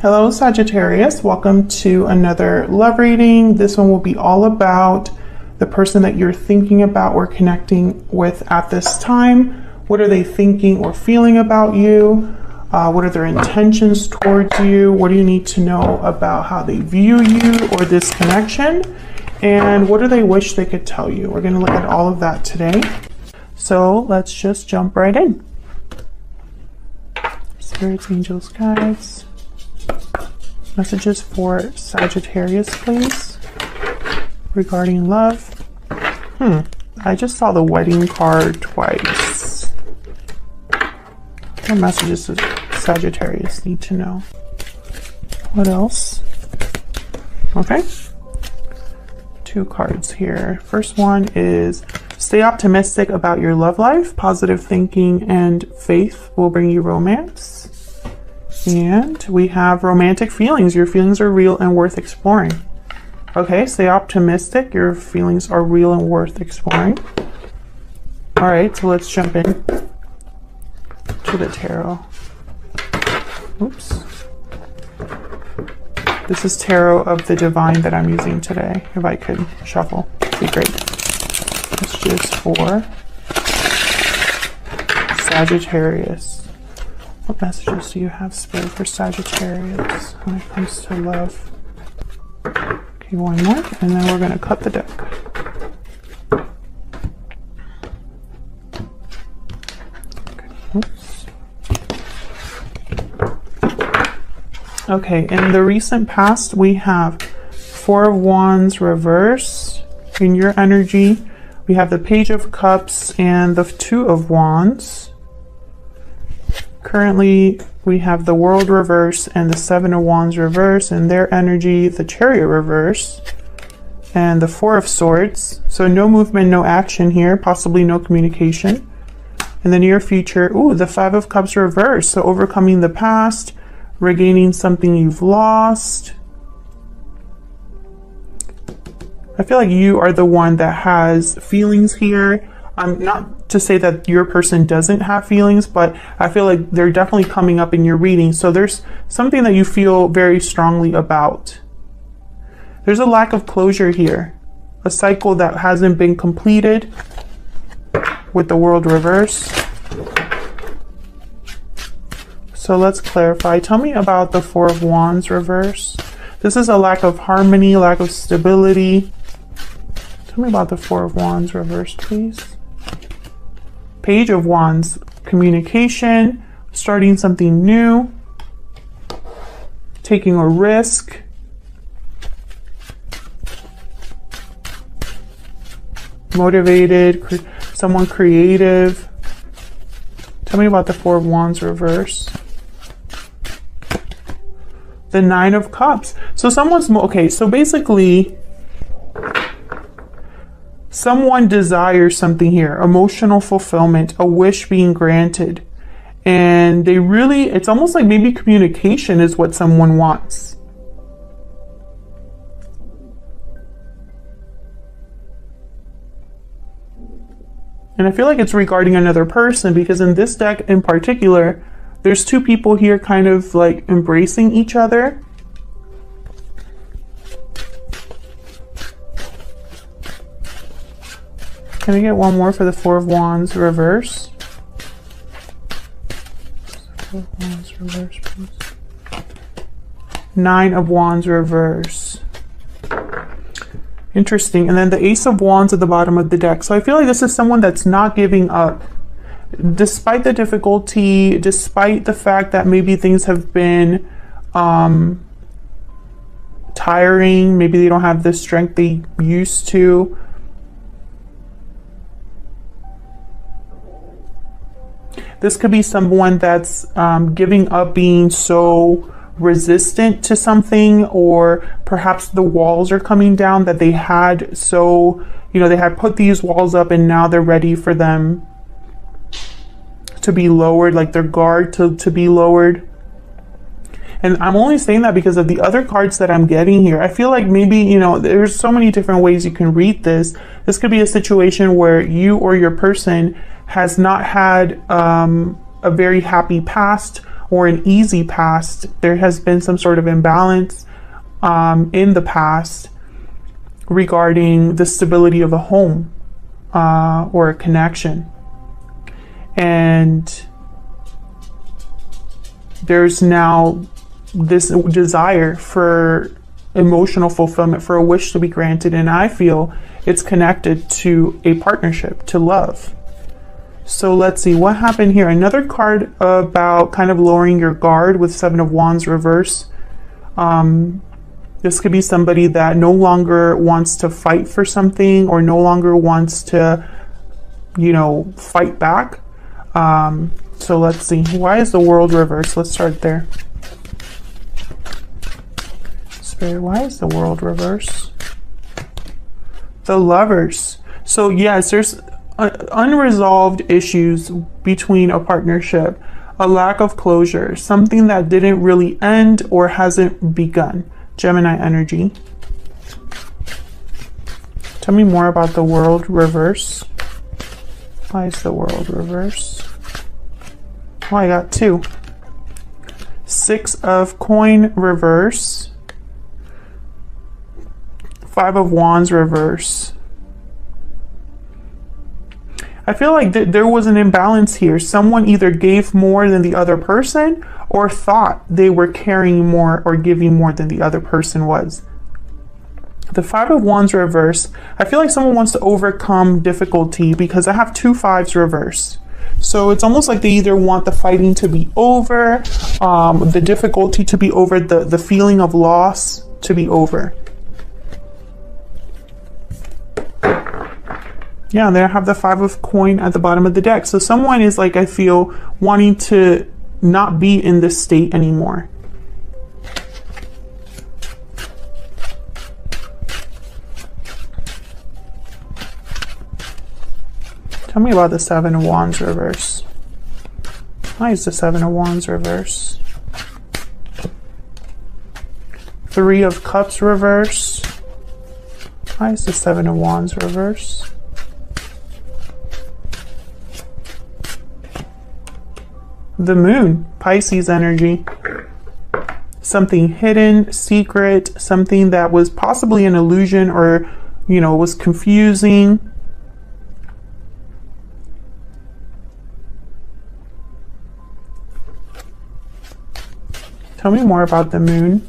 Hello Sagittarius, welcome to another love reading. This one will be all about the person that you're thinking about or connecting with at this time. What are they thinking or feeling about you? What are their intentions towards you? What do you need to know about how they view you or this connection? And what do they wish they could tell you? We're going to look at all of that today. So let's just jump right in. Spirits, angels, guides. Messages for Sagittarius, please, regarding love. I just saw the wedding card twice. What messages does Sagittarius need to know? What else? Okay. 2 cards here. First one is stay optimistic about your love life. Positive thinking and faith will bring you romance. And we have romantic feelings. Your feelings are real and worth exploring. Okay, stay optimistic. Your feelings are real and worth exploring. All right, so let's jump in to the tarot. Oops. This is Tarot of the Divine that I'm using today. If I could shuffle, it'd be great. Messages for Sagittarius. What messages do you have, Spirit, for Sagittarius when it comes to love? Okay, one more, and then we're going to cut the deck. Okay, oops. Okay, in the recent past, we have 4 of Wands reverse. In your energy, we have the Page of Cups and the 2 of Wands. Currently, we have the World reverse and the 7 of Wands reverse. In their energy, the Chariot reverse and the 4 of Swords. So no movement, no action here, possibly no communication. In the near future, the 5 of Cups reverse. So overcoming the past, regaining something you've lost. I feel like you are the one that has feelings here. Not to say that your person doesn't have feelings, but I feel like they're definitely coming up in your reading. So there's something that you feel very strongly about. There's a lack of closure here. A cycle that hasn't been completed with the World reverse. So let's clarify. Tell me about the 4 of Wands reverse. This is a lack of harmony, lack of stability. Tell me about the 4 of Wands reverse, please. Page of Wands, communication, starting something new, taking a risk, motivated, someone creative. Tell me about the 4 of Wands reverse. The 9 of Cups. So someone's, okay, so basically, someone desires something here, emotional fulfillment, a wish being granted. And they really, it's almost like maybe communication is what someone wants. And I feel like it's regarding another person, because in this deck in particular, there's 2 people here kind of like embracing each other. Can I get one more for the 4 of Wands reverse? 4 of Wands reverse, please. 9 of Wands reverse. Interesting. And then the Ace of Wands at the bottom of the deck. So I feel like this is someone that's not giving up. Despite the difficulty, despite the fact that maybe things have been tiring, maybe they don't have the strength they used to. This could be someone that's giving up being so resistant to something, or perhaps the walls are coming down that they had. So, they had put these walls up and now they're ready for them to be lowered, like their guard to be lowered. And I'm only saying that because of the other cards that I'm getting here. I feel like maybe, there's so many different ways you can read this. This could be a situation where you or your person has not had a very happy past, or an easy past. There has been some sort of imbalance in the past regarding the stability of a home or a connection. And there's now this desire for emotional fulfillment, for a wish to be granted, and I feel it's connected to a partnership, to love. So let's see what happened here. Another card about kind of lowering your guard with Seven of Wands reverse. This could be somebody that no longer wants to fight for something, or no longer wants to, you know, fight back. So let's see, why is the World reversed? Let's start there. Spirit, why is the World reversed? The Lovers. So yes, there's unresolved issues between a partnership, a lack of closure, something that didn't really end or hasn't begun. Gemini energy. Tell me more about the World reverse. Why is the World reverse? Oh, I got two. Six of Coin reverse. Five of Wands reverse. I feel like there was an imbalance here. Someone either gave more than the other person, or thought they were carrying more or giving more than the other person was. The Five of Wands reverse, I feel like someone wants to overcome difficulty, because I have two fives reverse. So it's almost like they either want the fighting to be over, the difficulty to be over, the feeling of loss to be over. Yeah, there I have the Five of Coin at the bottom of the deck. So someone is, like, I feel, wanting to not be in this state anymore. Tell me about the Seven of Wands reverse. Why is the Seven of Wands reverse? Three of Cups reverse. Why is the Seven of Wands reverse? The Moon, Pisces energy. Something hidden, secret, something that was possibly an illusion, or, you know, was confusing. Tell me more about the Moon.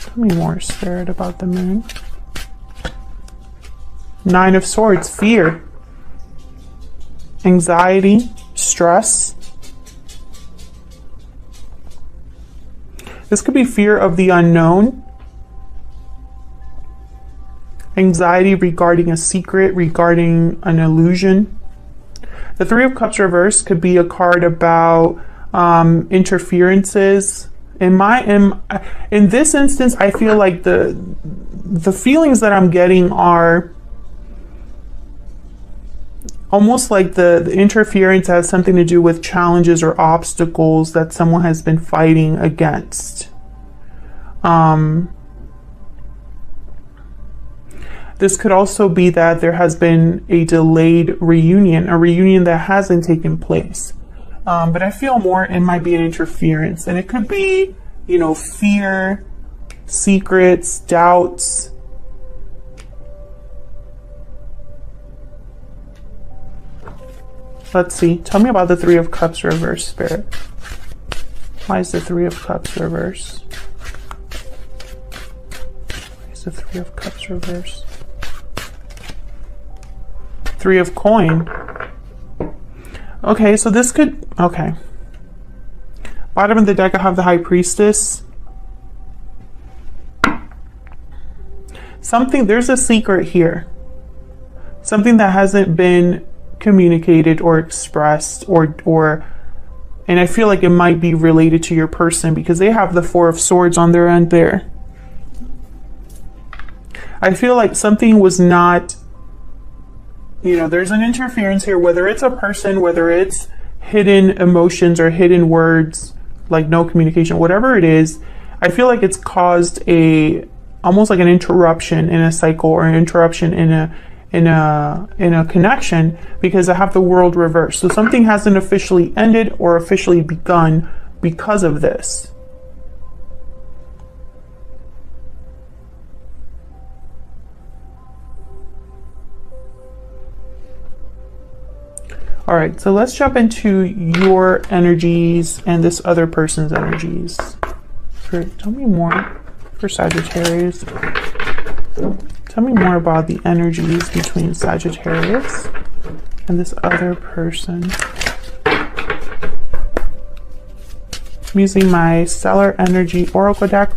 Tell me more, Spirit, about the Moon. Nine of Swords, fear. Anxiety, stress. This could be fear of the unknown. Anxiety regarding a secret, regarding an illusion. The Three of Cups reverse could be a card about interferences. In this instance, I feel like the feelings that I'm getting are almost like the interference has something to do with challenges or obstacles that someone has been fighting against. This could also be that there has been a delayed reunion, a reunion that hasn't taken place. But I feel more it might be an interference, and it could be, you know, fear, secrets, doubts. Let's see. Tell me about the Three of Cups reverse, Spirit. Why is the Three of Cups reverse? Why is the Three of Cups reverse? Three of Coin. Okay, so this could... Okay. Bottom of the deck, I have the High Priestess. There's a secret here. Something that hasn't been communicated or expressed, and I feel like it might be related to your person, because they have the Four of Swords on their end there. I feel like something was not, you know, there's an interference here, whether it's a person, whether it's hidden emotions or hidden words, like no communication, whatever it is. I feel like it's caused almost like an interruption in a cycle, or an interruption in a connection because I have the world reversed. So something hasn't officially ended or officially begun because of this. All right, so let's jump into your energies and this other person's energies. Tell me more for Sagittarius. Tell me more about the energies between Sagittarius and this other person. I'm using my Stellar Energy Oracle deck.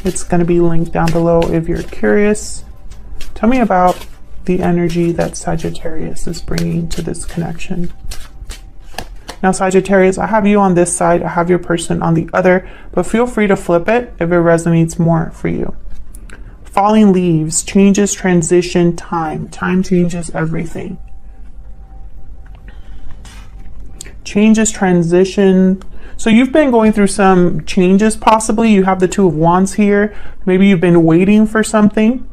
It's going to be linked down below if you're curious. Tell me about the energy that Sagittarius is bringing to this connection. Now, Sagittarius, I have you on this side, I have your person on the other, but feel free to flip it if it resonates more for you. Falling leaves, changes, transition, time. Time changes everything. Changes, transition. So you've been going through some changes, possibly. You have the Two of Wands here. Maybe you've been waiting for something.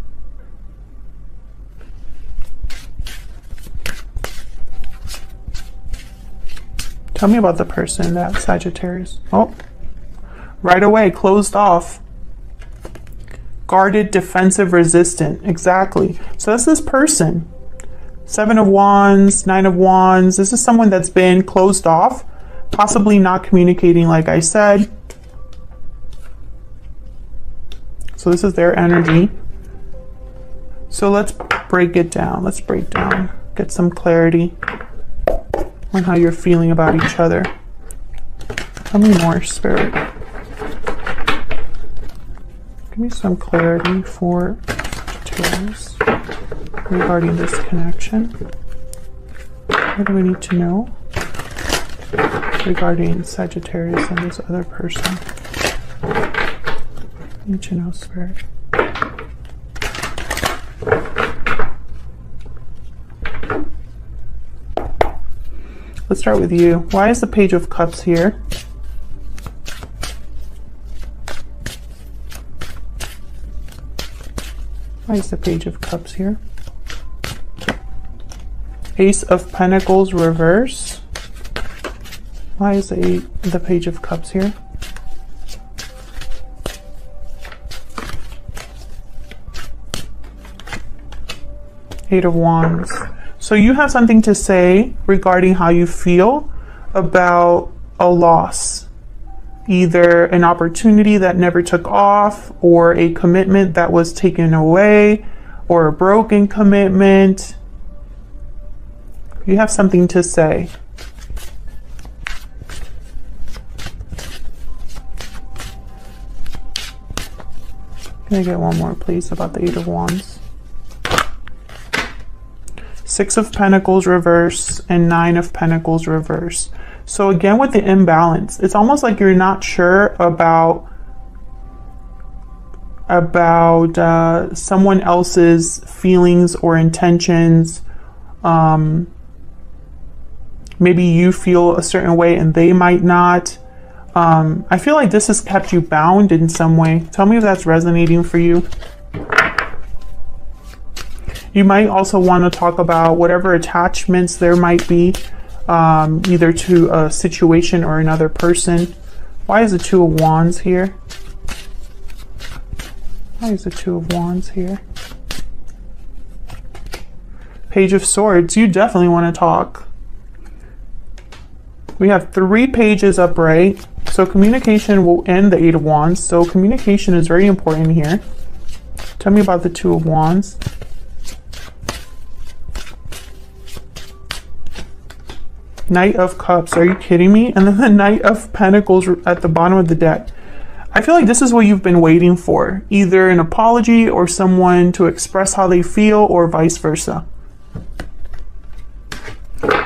Tell me about the person, that Sagittarius. Oh, right away, closed off. Guarded, defensive, resistant. Exactly. So that's this person. Seven of Wands, Nine of Wands. This is someone that's been closed off, possibly not communicating, like I said. So this is their energy. So let's break it down. Let's break down. Get some clarity on how you're feeling about each other. Tell me more, Spirit. Give me some clarity for Sagittarius regarding this connection. What do we need to know regarding Sagittarius and this other person? I need to know, Spirit. Let's start with you. Why is the Page of Cups here? Why is the Page of Cups here? Ace of Pentacles reverse. Why is the Page of Cups here? Eight of Wands. So you have something to say regarding how you feel about a loss. Either an opportunity that never took off, or a commitment that was taken away, or a broken commitment. You have something to say. Can I get one more, please, about the Eight of Wands? Six of Pentacles reverse and Nine of Pentacles reverse. So again, with the imbalance, it's almost like you're not sure about someone else's feelings or intentions. Maybe you feel a certain way and they might not. I feel like this has kept you bound in some way. Tell me if that's resonating for you. You might also want to talk about whatever attachments there might be, either to a situation or another person. Why is the Two of Wands here? Why is the Two of Wands here? Page of Swords. You definitely want to talk. We have 3 pages upright. So communication will end the Eight of Wands. So communication is very important here. Tell me about the Two of Wands. Knight of Cups, are you kidding me? And then the Knight of Pentacles at the bottom of the deck. I feel like this is what you've been waiting for. Either an apology or someone to express how they feel, or vice versa.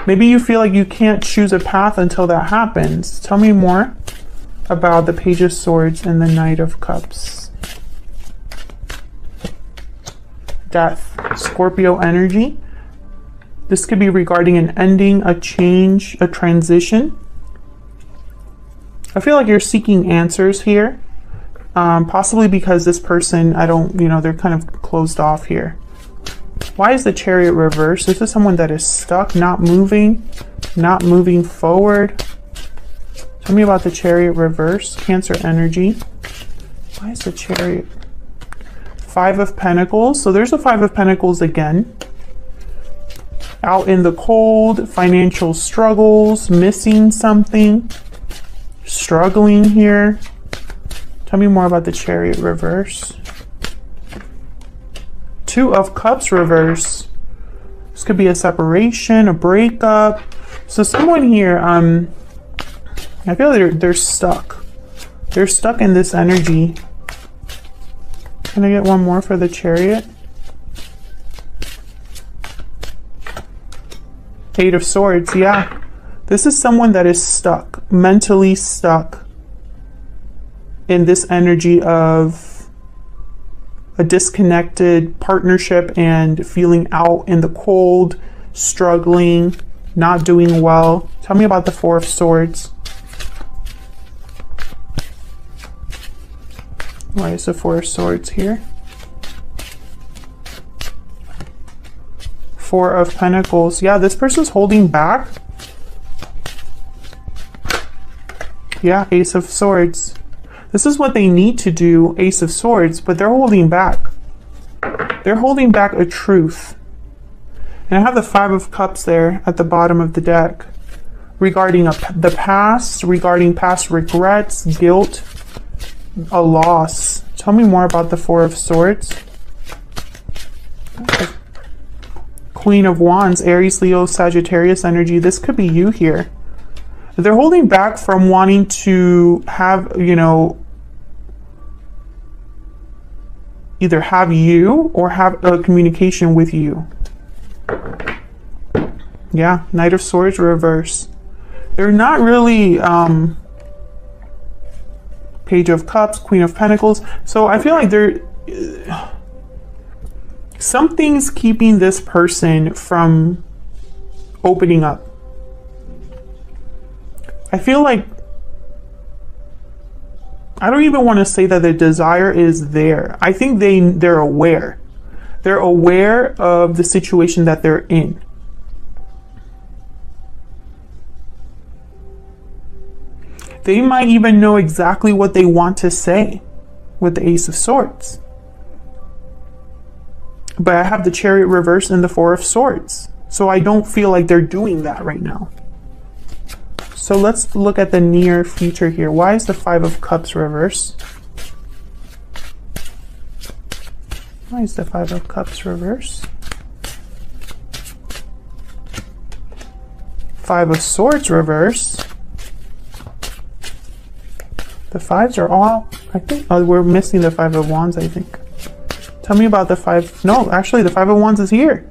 Maybe you feel like you can't choose a path until that happens. Tell me more about the Page of Swords and the Knight of Cups. Death, Scorpio energy. This could be regarding an ending, a change, a transition. I feel like you're seeking answers here. Possibly because this person, they're kind of closed off here. Why is the Chariot reversed? This is someone that is stuck, not moving forward. Tell me about the Chariot reverse, Cancer energy. Why is the Chariot? Five of Pentacles. So there's the Five of Pentacles again. Out in the cold, financial struggles, missing something, struggling here. Tell me more about the Chariot reverse. Two of Cups reverse. This could be a separation, a breakup. So someone here, I feel like they're stuck. They're stuck in this energy. Can I get one more for the Chariot? Eight of Swords, yeah. This is someone that is stuck, mentally stuck in this energy of a disconnected partnership and feeling out in the cold, struggling, not doing well. Tell me about the Four of Swords. Why is the Four of Swords here? Four of Pentacles. Yeah, this person's holding back. Yeah, Ace of Swords. This is what they need to do, Ace of Swords, but they're holding back. They're holding back a truth. And I have the Five of Cups there at the bottom of the deck. Regarding the past, regarding past regrets, guilt, a loss. Tell me more about the Four of Swords. Okay. Queen of Wands, Aries, Leo, Sagittarius energy. This could be you here. They're holding back from wanting to have, you know, either have you or have a communication with you. Yeah, Knight of Swords reverse. They're not really Page of Cups, Queen of Pentacles. So I feel like they're something's keeping this person from opening up. I feel like I don't even want to say that the desire is there. I think they're aware. They're aware of the situation that they're in. They might even know exactly what they want to say with the Ace of Swords. But I have the Chariot reverse and the Four of Swords. So I don't feel like they're doing that right now. So let's look at the near future here. Why is the Five of Cups reverse? Why is the Five of Cups reverse? Five of Swords reverse. The fives are all, I think, oh, we're missing the Five of Wands, I think. Tell me about the five. No, actually, the Five of Wands is here.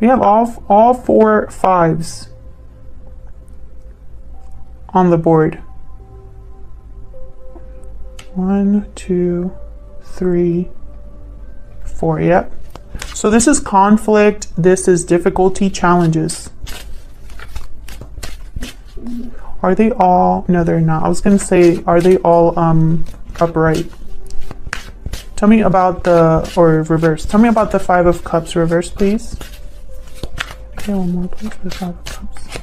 We have all four fives on the board. 1, 2, 3, 4. Yep. So this is conflict. This is difficulty, challenges. Are they all? No, they're not. I was going to say, are they all upright? Tell me about the, or reverse. Tell me about the Five of Cups reverse, please. Okay, one more, please. The Five of Cups.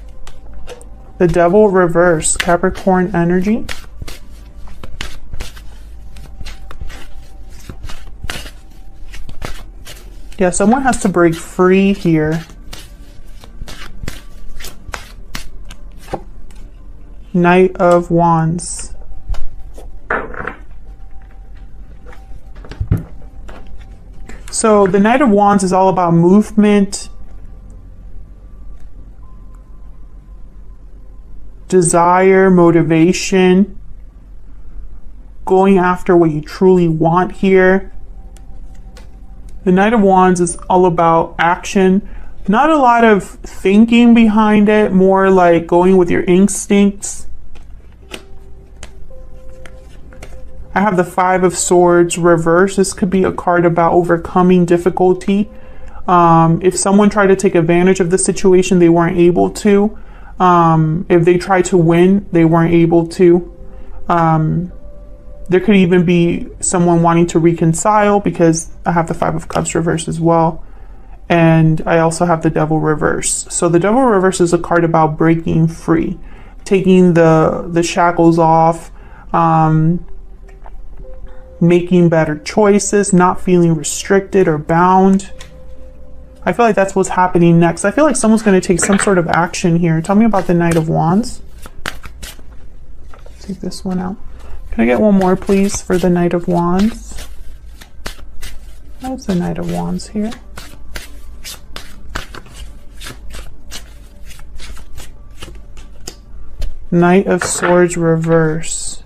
The Devil reverse, Capricorn energy. Yeah, someone has to break free here. Knight of Wands. So the Knight of Wands is all about movement, desire, motivation, going after what you truly want here. The Knight of Wands is all about action. Not a lot of thinking behind it, more like going with your instincts. I have the Five of Swords reverse. This could be a card about overcoming difficulty. If someone tried to take advantage of the situation, they weren't able to. If they tried to win, they weren't able to. There could even be someone wanting to reconcile, because I have the Five of Cups reverse as well. And I also have the Devil reverse. So the Devil reverse is a card about breaking free, taking the shackles off, making better choices, not feeling restricted or bound. I feel like that's what's happening next. I feel like someone's going to take some sort of action here. Tell me about the Knight of Wands. Take this one out. Can I get one more, please, for the Knight of Wands? What's the Knight of Wands here? Knight of Swords reverse.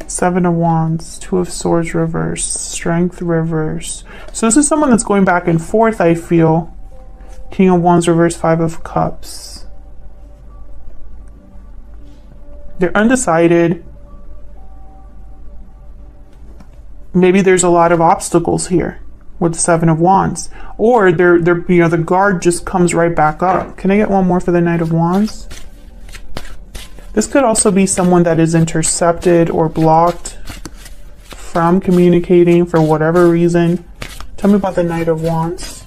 Seven of Wands, Two of Swords reverse, Strength reverse. So this is someone that's going back and forth, I feel. King of Wands reverse, Five of Cups. They're undecided. Maybe there's a lot of obstacles here with the Seven of Wands, or they're you know, the guard just comes right back up. Can I get one more for the Knight of Wands? This could also be someone that is intercepted or blocked from communicating for whatever reason. Tell me about the Knight of Wands.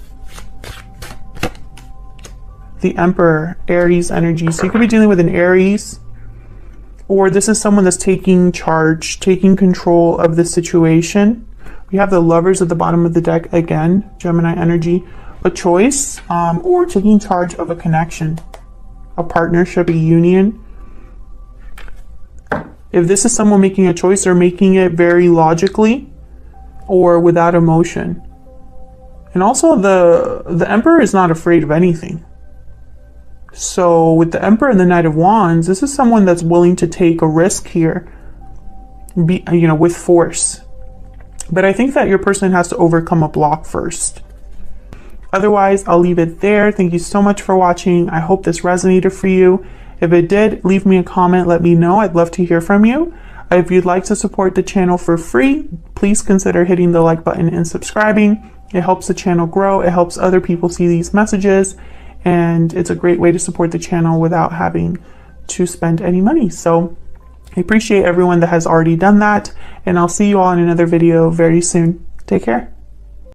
The Emperor, Aries energy. So you could be dealing with an Aries, or this is someone that's taking charge, taking control of the situation. We have the Lovers at the bottom of the deck again, Gemini energy, a choice, or taking charge of a connection, a partnership, a union. If this is someone making a choice, they're making it very logically or without emotion. And also the Emperor is not afraid of anything. So with the Emperor and the Knight of Wands, this is someone that's willing to take a risk here, you know, with force. But I think that your person has to overcome a block first. Otherwise, I'll leave it there. Thank you so much for watching. I hope this resonated for you. If it did, leave me a comment. Let me know. I'd love to hear from you. If you'd like to support the channel for free, please consider hitting the like button and subscribing. It helps the channel grow. It helps other people see these messages. And it's a great way to support the channel without having to spend any money. So I appreciate everyone that has already done that, and I'll see you all in another video very soon. Take care.